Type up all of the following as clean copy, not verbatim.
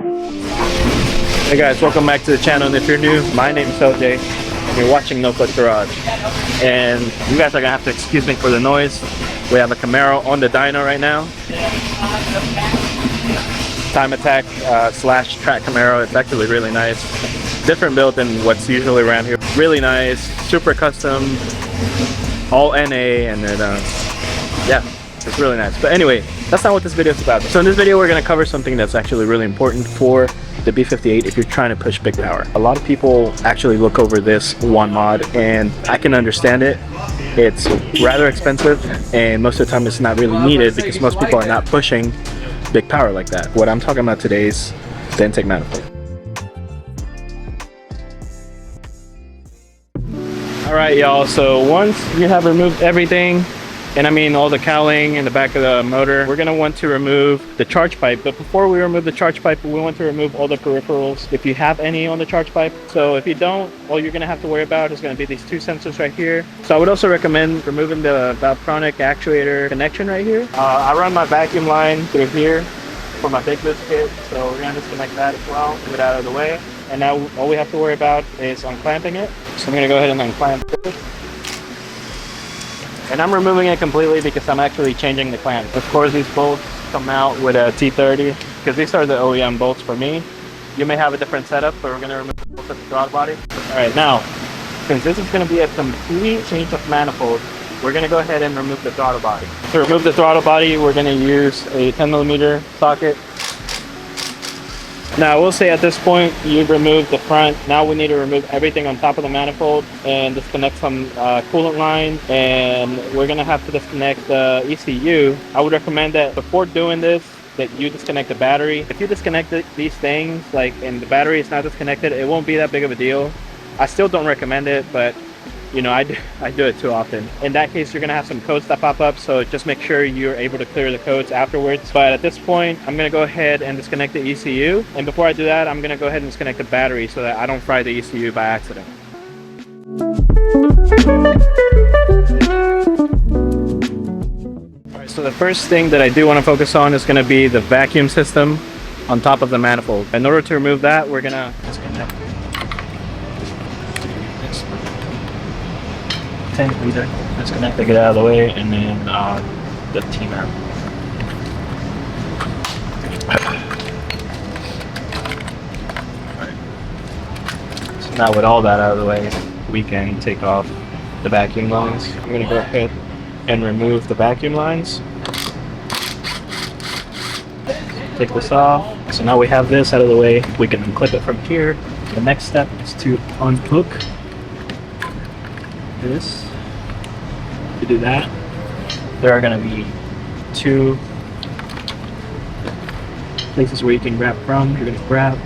Hey guys, welcome back to the channel, and if you're new, my name is LJ and you're watching NoClutch Garage. And you guys are gonna have to excuse me for the noise. We have a Camaro on the dyno right now. Time Attack slash track Camaro. It's actually really nice. Different build than what's usually around here. Really nice, super custom, all NA, and then yeah, it's really nice. But anyway, that's not what this video is about. So in this video, we're gonna cover something that's actually really important for the B58 if you're trying to push big power. A lot of people actually look over this one mod, and I can understand it. It's rather expensive, and most of the time it's not really needed because most people are not pushing big power like that. What I'm talking about today is the intake manifold. Alright y'all, so once you have removed everything, and I mean all the cowling in the back of the motor, we're going to want to remove the charge pipe. But before we remove the charge pipe, we want to remove all the peripherals if you have any on the charge pipe. So if you don't, all you're going to have to worry about is going to be these two sensors right here. So I would also recommend removing the Valvetronic actuator connection right here. I run my vacuum line through here for my big lift kit, so we're going to disconnect that as well, move it out of the way. And now all we have to worry about is unclamping it. So I'm going to go ahead and unclamp it. And I'm removing it completely because I'm actually changing the clamp. Of course, these bolts come out with a T30 because these are the OEM bolts for me. You may have a different setup, but we're going to remove the bolts of the throttle body. Alright, now, since this is going to be a complete change of manifold, we're going to go ahead and remove the throttle body. To remove the throttle body, we're going to use a 10mm socket. Now, I will say at this point, you've removed the front. Now we need to remove everything on top of the manifold and disconnect some coolant line. And we're gonna have to disconnect the ECU. I would recommend that before doing this, that you disconnect the battery. If you disconnect these things, like, and the battery is not disconnected, it won't be that big of a deal. I still don't recommend it, but you know, I do it too often. In that case, you're gonna have some codes that pop up, so just make sure you're able to clear the codes afterwards. But at this point, I'm gonna go ahead and disconnect the ECU. And before I do that, I'm gonna go ahead and disconnect the battery so that I don't fry the ECU by accident. Alright, so the first thing that I do wanna focus on is gonna be the vacuum system on top of the manifold. In order to remove that, we're gonna disconnect disconnect to get out of the way, and then the T-mount. Right. So now with all that out of the way, we can take off the vacuum lines. I'm going to go ahead and remove the vacuum lines. Take this off. So now we have this out of the way. We can unclip it from here. The next step is to unhook this. To do that, there are going to be two places where you can grab from. You're going to grab,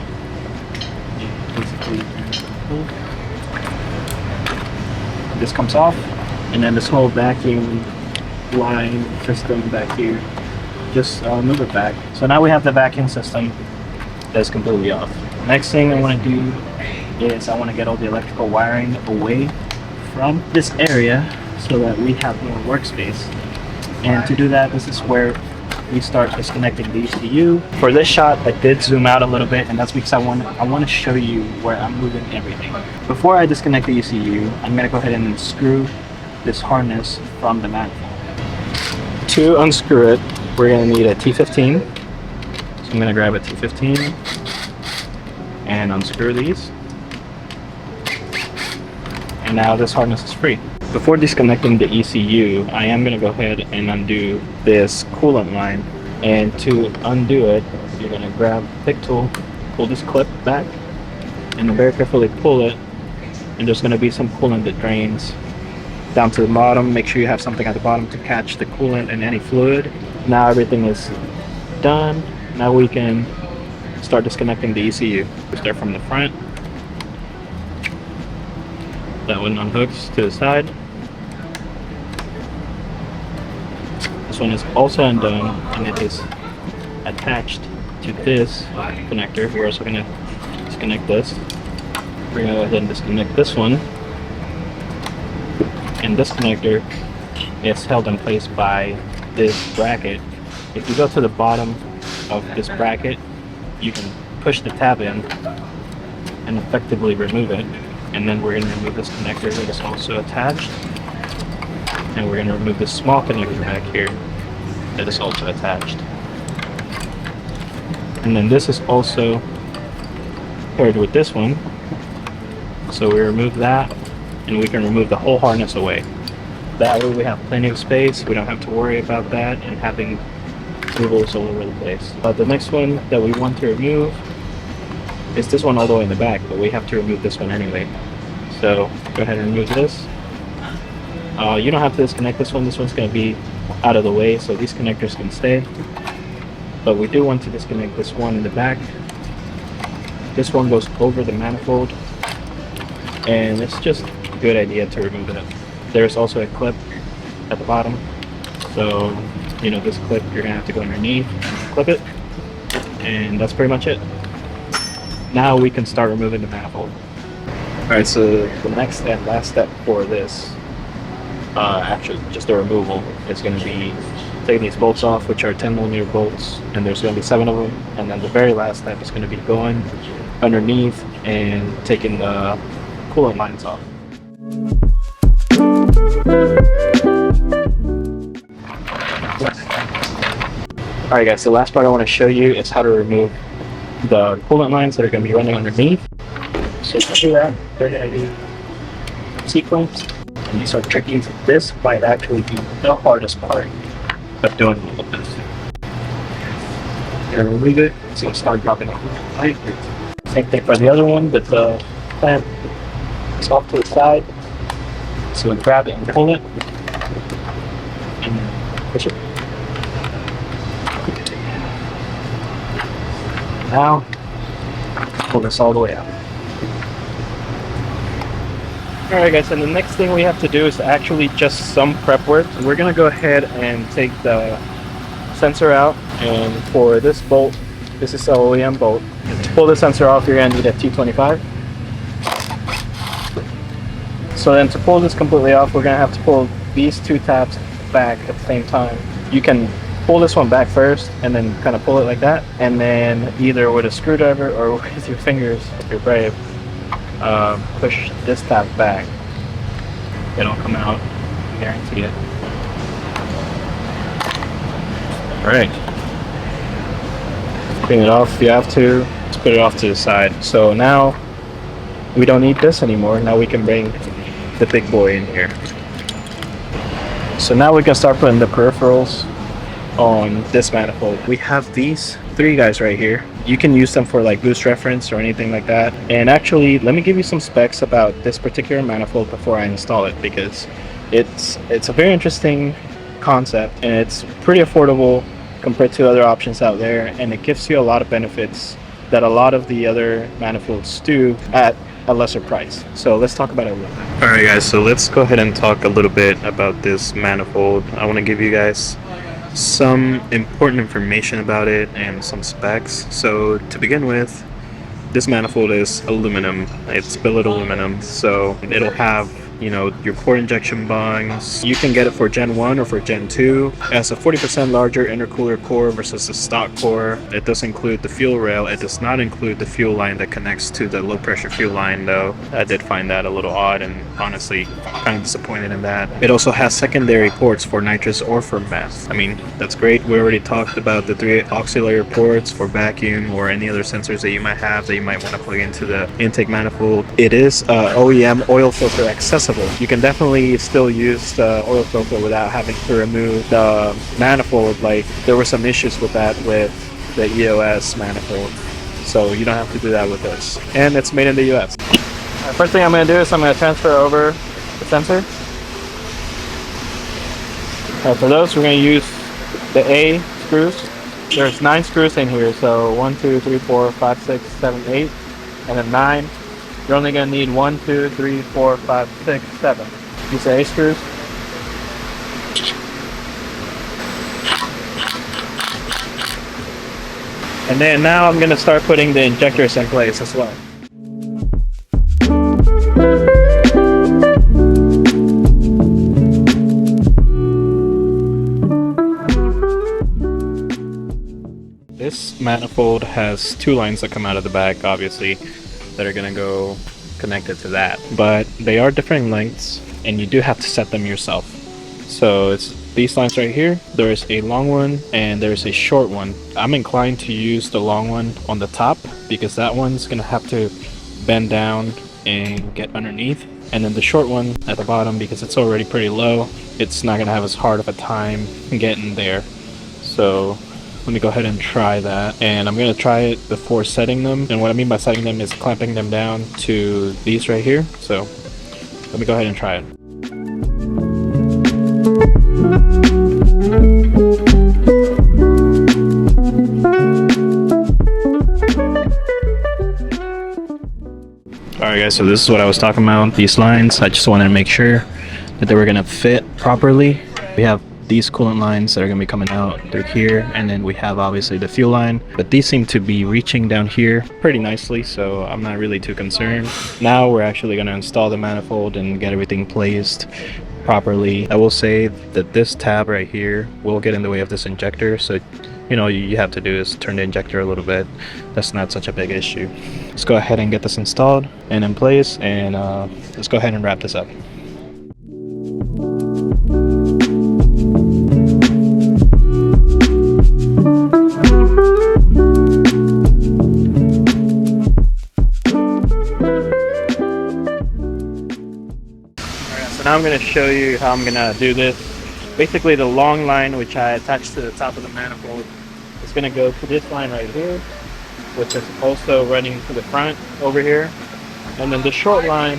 basically, this comes off, and then this whole vacuum line system back here, just move it back. So now we have the vacuum system that's completely off. Next thing I want to do is I want to get all the electrical wiring away from this area so that we have more workspace. And to do that, this is where we start disconnecting the ECU. For this shot, I did zoom out a little bit, and that's because I want to show you where I'm moving everything. Before I disconnect the ECU, I'm going to go ahead and unscrew this harness from the manifold. To unscrew it, we're going to need a T15. So I'm going to grab a T15 and unscrew these. And now this harness is free. Before disconnecting the ECU, I am going to go ahead and undo this coolant line. And to undo it, you're going to grab the pick tool, pull this clip back, and very carefully pull it. And there's going to be some coolant that drains down to the bottom. Make sure you have something at the bottom to catch the coolant and any fluid. Now everything is done. Now we can start disconnecting the ECU. Start from the front. That one unhooks to the side. This one is also undone, and it is attached to this connector. We're also going to disconnect this. We're going to go ahead and disconnect this one. And this connector is held in place by this bracket. If you go to the bottom of this bracket, you can push the tab in and effectively remove it. And then we're going to remove this connector that is also attached. And we're going to remove this small connector back here that is also attached. And then this is also paired with this one. So we remove that and we can remove the whole harness away. That way we have plenty of space. We don't have to worry about that and having cables all over the place. The next one that we want to remove is this one all the way in the back, but we have to remove this one anyway. So go ahead and remove this. You don't have to disconnect this one. This one's going to be out of the way, so these connectors can stay. But we do want to disconnect this one in the back. This one goes over the manifold, and it's just a good idea to remove it. There's also a clip at the bottom, so you know this clip you're gonna have to go underneath and clip it, and that's pretty much it. Now we can start removing the manifold. Alright, so the next and last step for this, actually just the removal, is going to be taking these bolts off, which are 10mm bolts, and there's going to be 7 of them. And then the very last step is going to be going underneath and taking the coolant lines off. Alright guys, the last part I want to show you is how to remove the coolant lines that are going to be running underneath. So to do that, they're going to be sequence, and these are tricky. This might actually be the hardest part of doing all of this. You're going to remove it, so you'll start dropping the coolant line. Same thing for the other one, but the clamp is off to the side. So we grab it and pull it, and then push it. Now, pull this all the way out. Alright guys, and the next thing we have to do is actually just some prep work. We're going to go ahead and take the sensor out, and for this bolt, this is the OEM bolt. To pull the sensor off, you're going to need a T25. So then to pull this completely off, we're going to have to pull these two tabs back at the same time. You can pull this one back first and then kind of pull it like that, and then either with a screwdriver or with your fingers, if you're brave, push this tab back. It'll come out, I guarantee it. Alright. Clean it off if you have to. Just put it off to the side. So now we don't need this anymore. Now we can bring the big boy in here. So now we can start putting the peripherals on this manifold. We have these 3 guys right here. You can use them for like boost reference or anything like that. And actually, let me give you some specs about this particular manifold before I install it, because it's a very interesting concept and it's pretty affordable compared to other options out there, and it gives you a lot of benefits that a lot of the other manifolds do at a lesser price. So let's talk about it a little bit. Alright guys, so let's go ahead and talk a little bit about this manifold. I want to give you guys some important information about it and some specs. So to begin with, this manifold is aluminum. It's billet aluminum, so it'll have, you know, your port injection bungs. You can get it for Gen 1 or for Gen 2. It has a 40% larger intercooler core versus the stock core. It does include the fuel rail. It does not include the fuel line that connects to the low pressure fuel line, though. I did find that a little odd, and honestly kind of disappointed in that. It also has secondary ports for nitrous or for meth. I mean, that's great. We already talked about the 3 auxiliary ports for vacuum or any other sensors that you might have that you might want to plug into the intake manifold. It is OEM oil filter accessible. You can definitely still use the oil filter without having to remove the manifold. Like, there were some issues with that with the EOS manifold, so you don't have to do that with this. And it's made in the US. First thing I'm going to do is I'm going to transfer over the sensor. For those, we're going to use the A screws. There's 9 screws in here, so 1, 2, 3, 4, 5, 6, 7, 8, and then 9. You're only going to need 1, 2, 3, 4, 5, 6, 7. These are A screws. And then now I'm going to start putting the injectors in place as well. This manifold has two lines that come out of the back, obviously, that are gonna go connected to that. But they are different lengths, and you do have to set them yourself. So it's these lines right here. There's a long one and there's a short one. I'm inclined to use the long one on the top because that one's gonna have to bend down and get underneath. And then the short one at the bottom, because it's already pretty low, it's not gonna have as hard of a time getting there. So let me go ahead and try that. And I'm gonna try it before setting them. And what I mean by setting them is clamping them down to these right here. So let me go ahead and try it. Alright guys, so this is what I was talking about, these lines. I just wanted to make sure that they were going to fit properly. We have these coolant lines that are going to be coming out through here, and then we have obviously the fuel line, but these seem to be reaching down here pretty nicely, so I'm not really too concerned. Now we're actually going to install the manifold and get everything placed properly. I will say that this tab right here will get in the way of this injector, so you know, you have to do is turn the injector a little bit. That's not such a big issue. Let's go ahead and get this installed and in place, and let's go ahead and wrap this up. So now I'm going to show you how I'm going to do this. Basically the long line, which I attached to the top of the manifold, is going to go to this line right here, which is also running to the front over here. And then the short line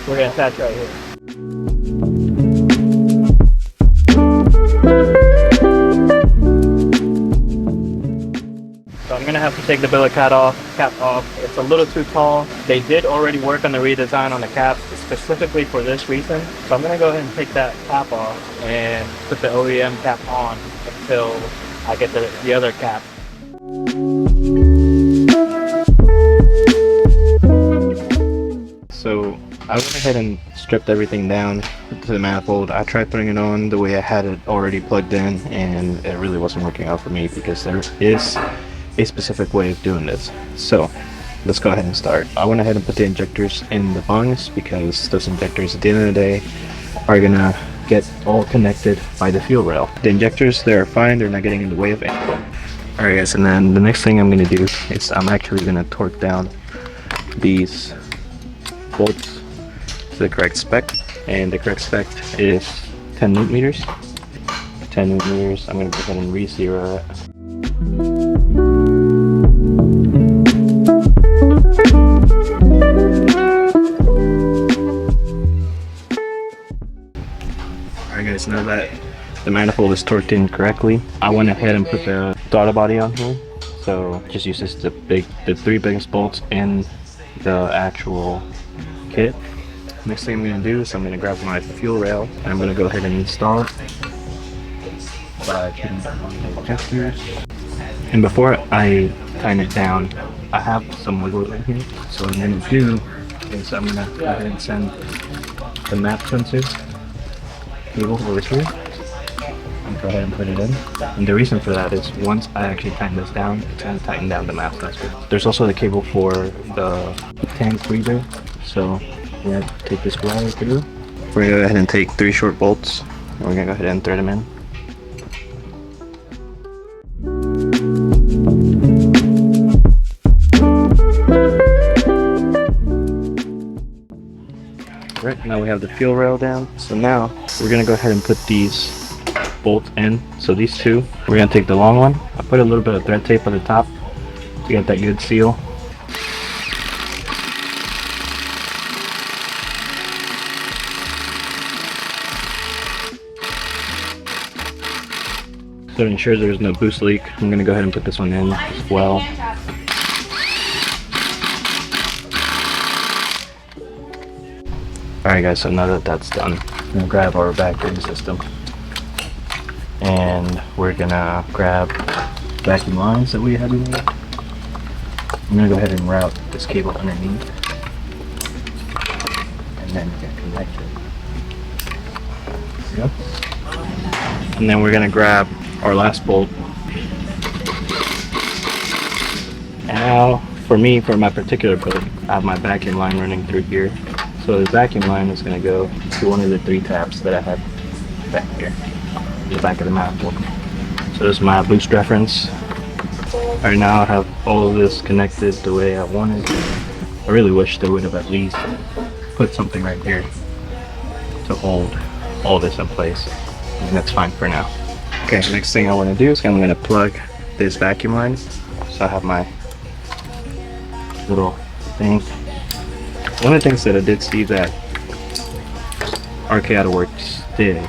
we're going to attach right here. So I'm going to have to take the billet cap off. It's a little too tall. They did already work on the redesign on the cap specifically for this reason. So I'm going to go ahead and take that cap off and put the OEM cap on until I get the other cap. So I went ahead and stripped everything down to the manifold. I tried putting it on the way I had it already plugged in, and it really wasn't working out for me because there is a specific way of doing this. So let's go ahead and start. I went ahead and put the injectors in the bungs because those injectors at the end of the day are gonna get all connected by the fuel rail. The injectors, they're fine, they're not getting in the way of anything. Alright guys, and then the next thing I'm gonna do is I'm actually gonna torque down these bolts to the correct spec, and the correct spec is 10 newton meters. 10 newton meters. I'm gonna go ahead and re-zero it. Alright guys, now that the manifold is torqued in correctly, I went ahead and put the throttle body on here. So just uses the three biggest bolts in the actual kit. Next thing I'm going to do is I'm going to grab my fuel rail and I'm going to go ahead and install it by putting it on the injectors. And before I tighten it down, I have some wiggle room here. So what I'm going to do is I'm going to go ahead and send the map sensor cable over here and go ahead and put it in. And the reason for that is once I actually tighten this down, it's going to tighten down the map sensor. There's also the cable for the tank breather. So we're going to take this wire through. We're going to go ahead and take 3 short bolts and we're going to go ahead and thread them in. Right, now we have the fuel rail down. So now we're going to go ahead and put these bolts in. So these two, we're going to take the long one. I put a little bit of thread tape on the top to get that good seal. So to ensure there's no boost leak, I'm going to go ahead and put this one in as well. Alright guys, so now that that's done, I'm going to grab our vacuum system. And we're going to grab vacuum lines that we had in there. I'm going to go ahead and route this cable underneath. And then get connected. There we go. And then we're going to grab our last bolt And now, for me, for my particular build, I have my vacuum line running through here. So the vacuum line is going to go to one of the 3 tabs that I have back here, the back of the manifold. So this is my boost reference. Right now I have all of this connected the way I wanted. I really wish they would have at least put something right here to hold all this in place. And that's fine for now. Okay, next thing I want to do is I'm going to plug this vacuum line. So I have my little thing. One of the things that I did see that RK Autowerks did,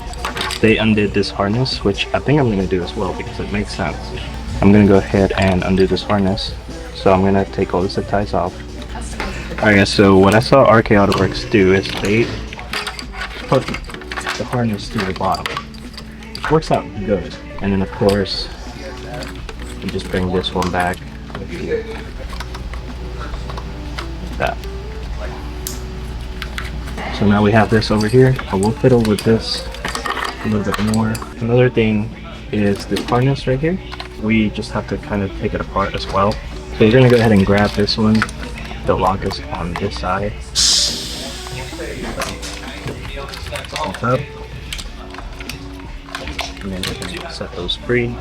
they undid this harness, which I think I'm going to do as well because it makes sense. I'm going to go ahead and undo this harness. So I'm going to take all the zip ties off. Alright guys, so what I saw RK Autowerks do is they put the harness to the bottom. It works out good. And then of course, you just bring this one back. That. So now we have this over here. I will fiddle with this a little bit more. Another thing is this harness right here. We just have to kind of take it apart as well. So you're gonna go ahead and grab this one. The lock is on this side. On top. And then we're gonna set those free.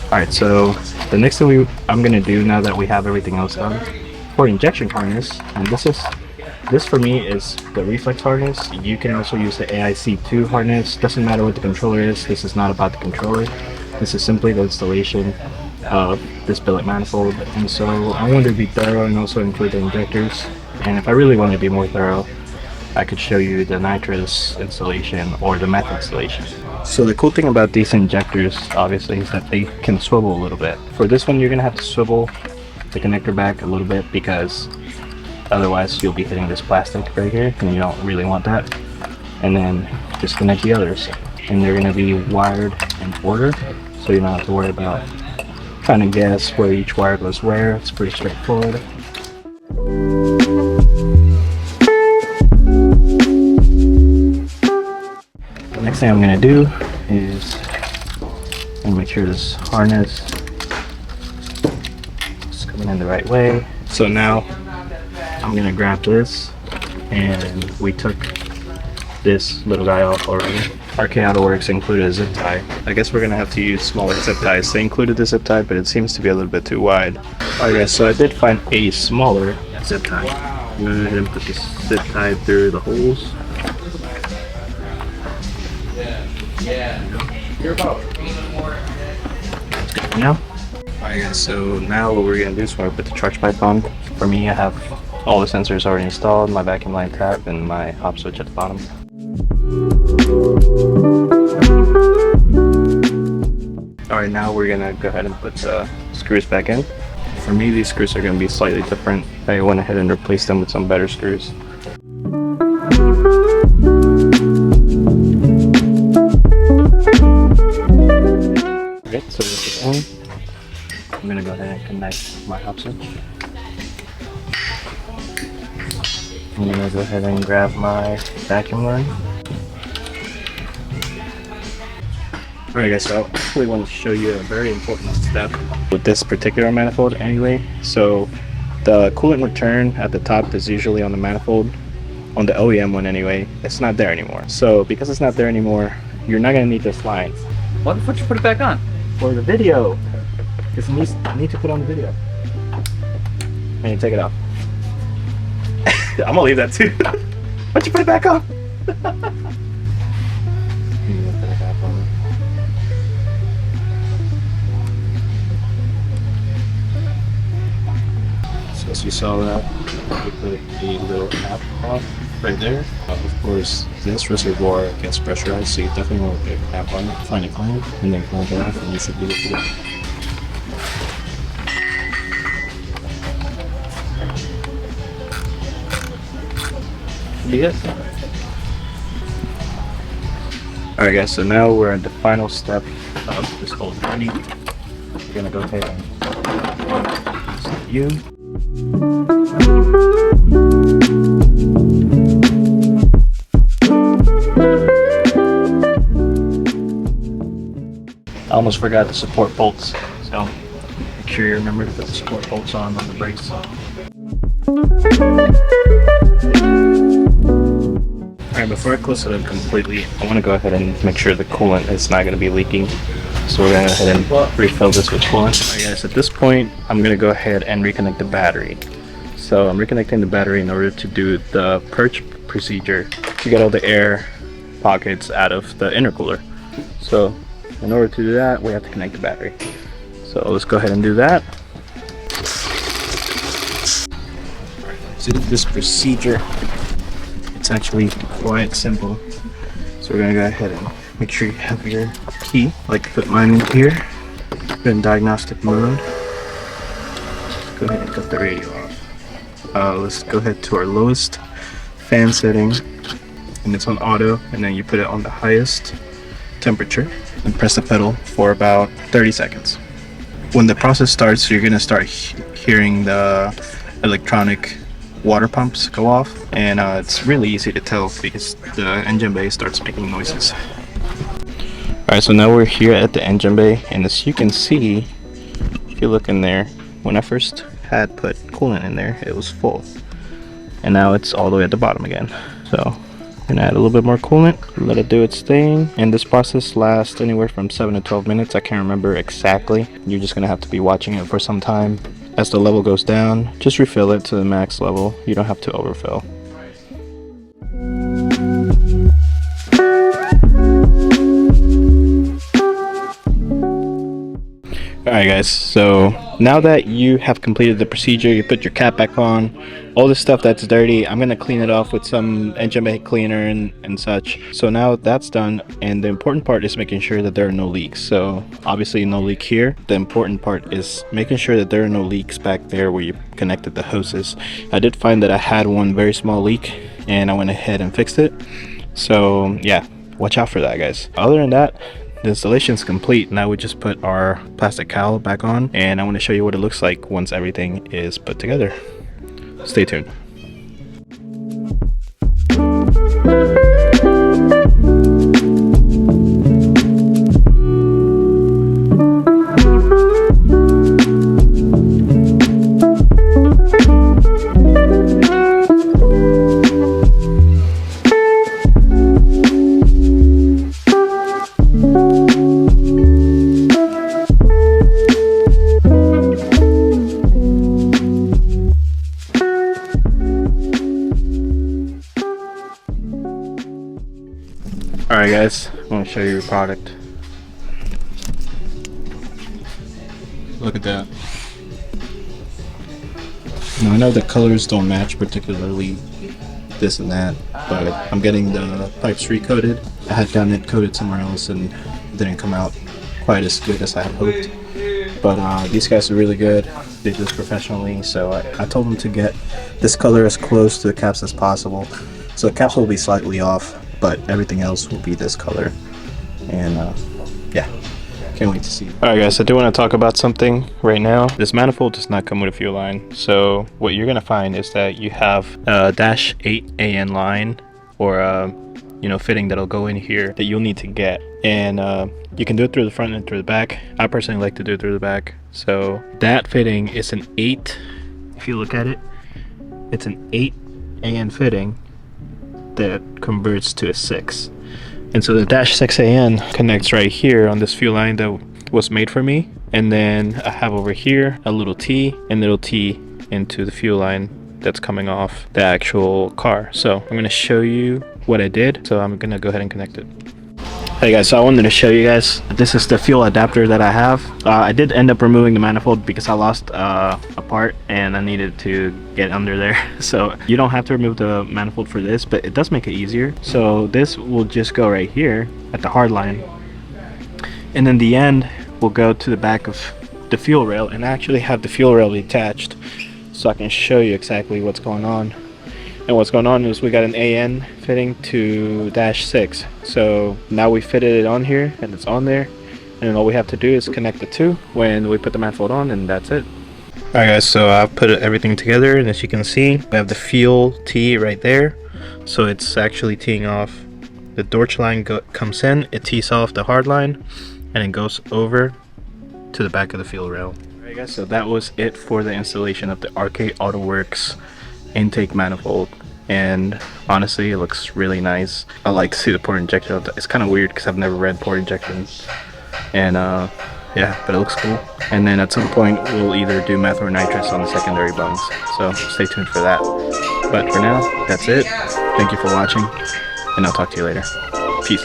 Alright, so the next thing I'm gonna do now that we have everything else done, for injection harness, and this for me is the reflex harness. You can also use the AIC2 harness. Doesn't matter what the controller is. This is not about the controller. This is simply the installation of this billet manifold. And so I wanted to be thorough and also include the injectors. And if I really want to be more thorough, I could show you the nitrous installation or the meth installation. So the cool thing about these injectors, obviously, is that they can swivel a little bit. For this one, you're gonna have to swivel the connector back a little bit because otherwise you'll be hitting this plastic right here and you don't really want that. And then disconnect the others, and they're gonna be wired in order, so you don't have to worry about trying to guess where each wire goes where. It's pretty straightforward. The next thing I'm gonna do is make sure this harness is coming in the right way. So now I'm gonna grab this, and we took this little guy off already. RK Autowerks included a zip tie. I guess we're gonna have to use smaller zip ties. They included the zip tie, but it seems to be a little bit too wide. Alright guys, so I did find a smaller zip tie. I'm gonna go ahead and put this zip tie through the holes. Now, alright guys, so now what we're gonna do is we're gonna put the charge pipe on. For me, I have all the sensors already installed, my vacuum line tap and my hop switch at the bottom. Alright, now we're gonna go ahead and put the screws back in. For me, these screws are gonna be slightly different. I went ahead and replaced them with some better screws. Alright, so this is in. I'm gonna go ahead and connect my hop switch. I'm gonna go ahead and grab my vacuum line. Alright guys, so I actually want to show you a very important step with this particular manifold anyway. So the coolant return at the top is usually on the manifold, on the OEM one anyway. It's not there anymore. So because it's not there anymore, you're not gonna need this line. Why the fuck you put it back on? For the video. Because I need to put on the video. And you take it off. I'm gonna leave that too. Why'd you put it back on? So as you saw that, we put a little cap on right there. Of course, this reservoir gets pressurized, so you definitely want to put a cap on it. Find a clamp, and then clamp it off, and you should be able to do it. Yes. Alright guys, so now we're at the final step of this whole journey. We're gonna go ahead and ECU. I almost forgot the support bolts, so make sure you remember to put the support bolts on the brakes. Alright, before I close it up completely, I want to go ahead and make sure the coolant is not going to be leaking. So we're going to go ahead and refill this with coolant. Alright guys, at this point, I'm going to go ahead and reconnect the battery. So I'm reconnecting the battery in order to do the purge procedure to get all the air pockets out of the intercooler. So in order to do that, we have to connect the battery. So let's go ahead and do that. Alright, let's do this procedure. It's actually quite simple. So we're gonna go ahead and make sure you have your key. I like to put mine in here. Put in diagnostic mode. Go ahead and cut the radio off. Let's go ahead to our lowest fan setting, and it's on auto. And then you put it on the highest temperature and press the pedal for about 30 seconds. When the process starts, you're gonna start hearing the electronic water pumps go off, and it's really easy to tell because the engine bay starts making noises. Alright, so now we're here at the engine bay, and as you can see, if you look in there, when I first had put coolant in there, it was full, and now it's all the way at the bottom again. So I'm gonna add a little bit more coolant, let it do its thing, and this process lasts anywhere from 7 to 12 minutes. I can't remember exactly. You're just gonna have to be watching it for some time. As the level goes down, just refill it to the max level. You don't have to overfill. Alright guys, so now that you have completed the procedure, you put your cap back on, all this stuff that's dirty, I'm going to clean it off with some engine bay cleaner and such. So now that's done, and the important part is making sure that there are no leaks. So obviously no leak here. The important part is making sure that there are no leaks back there where you connected the hoses. I did find that I had one very small leak, and I went ahead and fixed it. So yeah, watch out for that guys. Other than that, the installation is complete. Now we just put our plastic cowl back on, and I want to show you what it looks like once everything is put together. Stay tuned. Alright guys, I want to show you your product. Look at that. Now I know the colors don't match particularly this and that, but I'm getting the pipes recoated. I had gotten it coated somewhere else and it didn't come out quite as good as I had hoped. But these guys are really good. They do this professionally, so I told them to get this color as close to the caps as possible. So the caps will be slightly off, but everything else will be this color. And yeah, can't wait to see. Alright guys, I do want to talk about something right now. This manifold does not come with a fuel line. So what you're gonna find is that you have a -8 AN line, or you know, fitting that'll go in here that you'll need to get. And you can do it through the front and through the back. I personally like to do it through the back. So that fitting is an 8. If you look at it, it's an 8 AN fitting that converts to a 6. And so the -6 AN connects right here on this fuel line that was made for me. And then I have over here a little T, and little T into the fuel line that's coming off the actual car. So I'm gonna show you what I did. So I'm gonna go ahead and connect it. Hey guys, so I wanted to show you guys, this is the fuel adapter that I have. I did end up removing the manifold because I lost a part and I needed to get under there. So you don't have to remove the manifold for this, but it does make it easier. So this will just go right here at the hard line, and then the end will go to the back of the fuel rail, and I actually have the fuel rail detached so I can show you exactly what's going on. And what's going on is we got an AN fitting to -6. So now we fitted it on here and it's on there. And then all we have to do is connect the two when we put the manifold on, and that's it. Alright guys, so I've put everything together, and as you can see, we have the fuel T right there. So it's actually teeing off. The Dorch line comes in, it tees off the hard line, and it goes over to the back of the fuel rail. Alright guys, so that was it for the installation of the RK Autowerks intake manifold, and honestly it looks really nice. I like to see the port injection. It's kind of weird because I've never read port injection, and yeah, but it looks cool. And then at some point we'll either do meth or nitrous on the secondary bungs, so stay tuned for that. But for now, that's it. Thank you for watching, and I'll talk to you later. Peace.